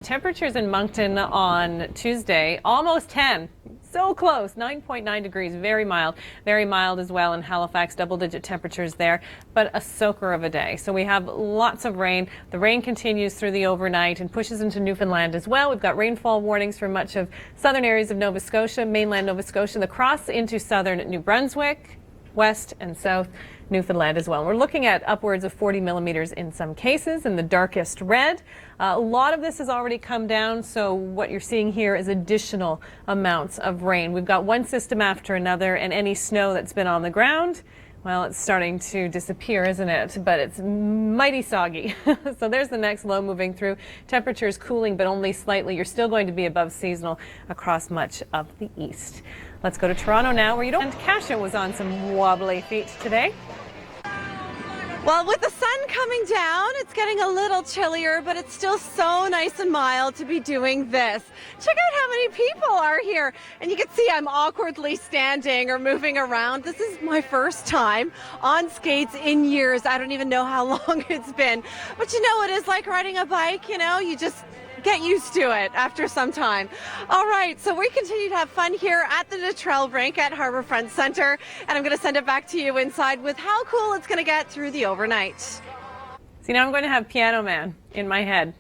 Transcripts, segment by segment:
temperatures in Moncton on Tuesday, almost 10. So close, 9.9 degrees, very mild as well in Halifax, double-digit temperatures there, but a soaker of a day. So we have lots of rain. The rain continues through the overnight and pushes into Newfoundland as well. We've got rainfall warnings for much of southern areas of Nova Scotia, mainland Nova Scotia, the cross into southern New Brunswick, west and south Newfoundland as well. We're looking at upwards of 40 millimeters in some cases in the darkest red. A lot of this has already come down, so what you're seeing here is additional amounts of rain. We've got one system after another, and any snow that's been on the ground, well, it's starting to disappear, isn't it? But it's mighty soggy. So there's the next low moving through. Temperatures cooling, but only slightly. You're still going to be above seasonal across much of the east. Let's go to Toronto now, where you don't. And Kasha was on some wobbly feet today. Well, with the sun coming down, it's getting a little chillier, but it's still so nice and mild to be doing this. Check out how many people are here. And you can see I'm awkwardly standing or moving around. This is my first time on skates in years. I don't even know how long it's been. But you know, it is like riding a bike, you know, you just get used to it after some time. All right, so we continue to have fun here at the Detrell rink at Harbourfront Centre, and I'm going to send it back to you inside with how cool it's going to get through the overnight. See, now I'm going to have Piano Man in my head.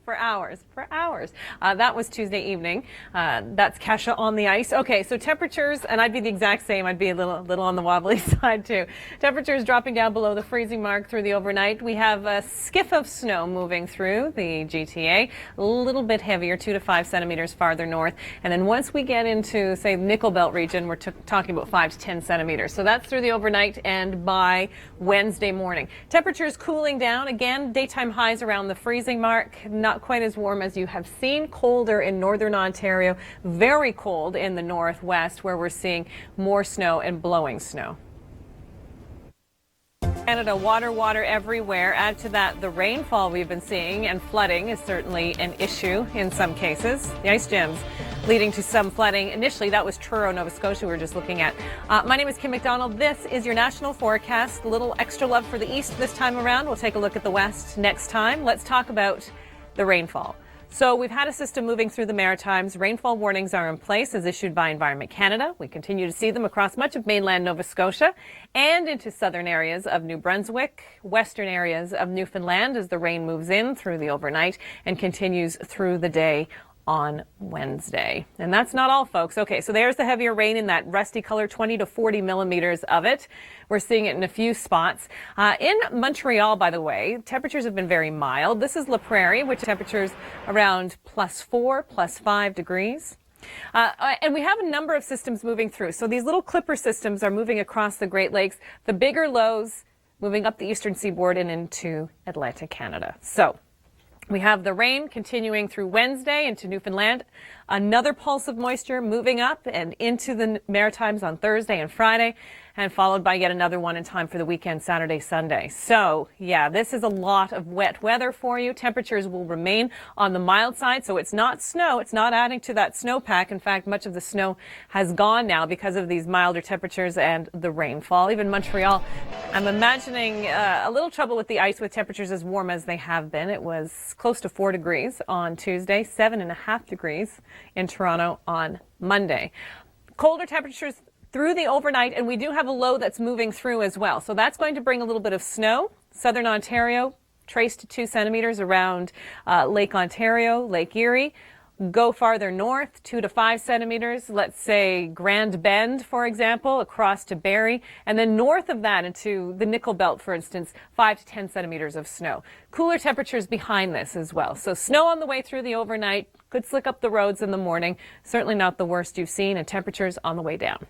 For hours. That was Tuesday evening. That's Kasha on the ice. Okay, so temperatures, and I'd be the exact same. I'd be a little on the wobbly side too. Temperatures dropping down below the freezing mark through the overnight. We have a skiff of snow moving through the GTA, a little bit heavier, 2 to 5 centimeters farther north. And then once we get into, say, the Nickel Belt region, we're talking about 5 to 10 centimeters. So that's through the overnight and by Wednesday morning. Temperatures cooling down. Again, daytime highs around the freezing mark. Not quite as warm as you have seen. Colder in northern Ontario, very cold in the northwest, where we're seeing more snow and blowing snow. Canada, water everywhere. Add to that the rainfall we've been seeing, and flooding is certainly an issue in some cases. The ice jams leading to some flooding. Initially, that was Truro, Nova Scotia we were just looking at. My name is Kim MacDonald. This is your national forecast. A little extra love for the east this time around. We'll take a look at the west next time. Let's talk about the rainfall. So we've had a system moving through the Maritimes. Rainfall warnings are in place as issued by Environment Canada. We continue to see them across much of mainland Nova Scotia and into southern areas of New Brunswick, western areas of Newfoundland as the rain moves in through the overnight and continues through the day on Wednesday. And that's not all, folks. Okay, so there's the heavier rain in that rusty color, 20 to 40 millimeters of it. We're seeing it in a few spots. In Montreal, by the way, temperatures have been very mild. This is La Prairie, which temperatures around +4, +5 degrees. And we have a number of systems moving through. So these little clipper systems are moving across the Great Lakes. The bigger lows moving up the eastern seaboard and into Atlantic Canada. So we have the rain continuing through Wednesday into Newfoundland. Another pulse of moisture moving up and into the Maritimes on Thursday and Friday, and followed by yet another one in time for the weekend, Saturday, Sunday. So, yeah, this is a lot of wet weather for you. Temperatures will remain on the mild side, so it's not snow. It's not adding to that snowpack. In fact, much of the snow has gone now because of these milder temperatures and the rainfall. Even Montreal, I'm imagining a little trouble with the ice with temperatures as warm as they have been. It was close to 4 degrees on Tuesday, 7.5 degrees in Toronto on Monday. Colder temperatures through the overnight, and we do have a low that's moving through as well. So that's going to bring a little bit of snow. Southern Ontario, traced to 2 centimeters around Lake Ontario, Lake Erie. Go farther north, 2 to 5 centimeters, let's say Grand Bend, for example, across to Barrie, and then north of that into the Nickel Belt, for instance, 5 to 10 centimeters of snow. Cooler temperatures behind this as well. So snow on the way through the overnight, could slick up the roads in the morning, certainly not the worst you've seen, and temperatures on the way down.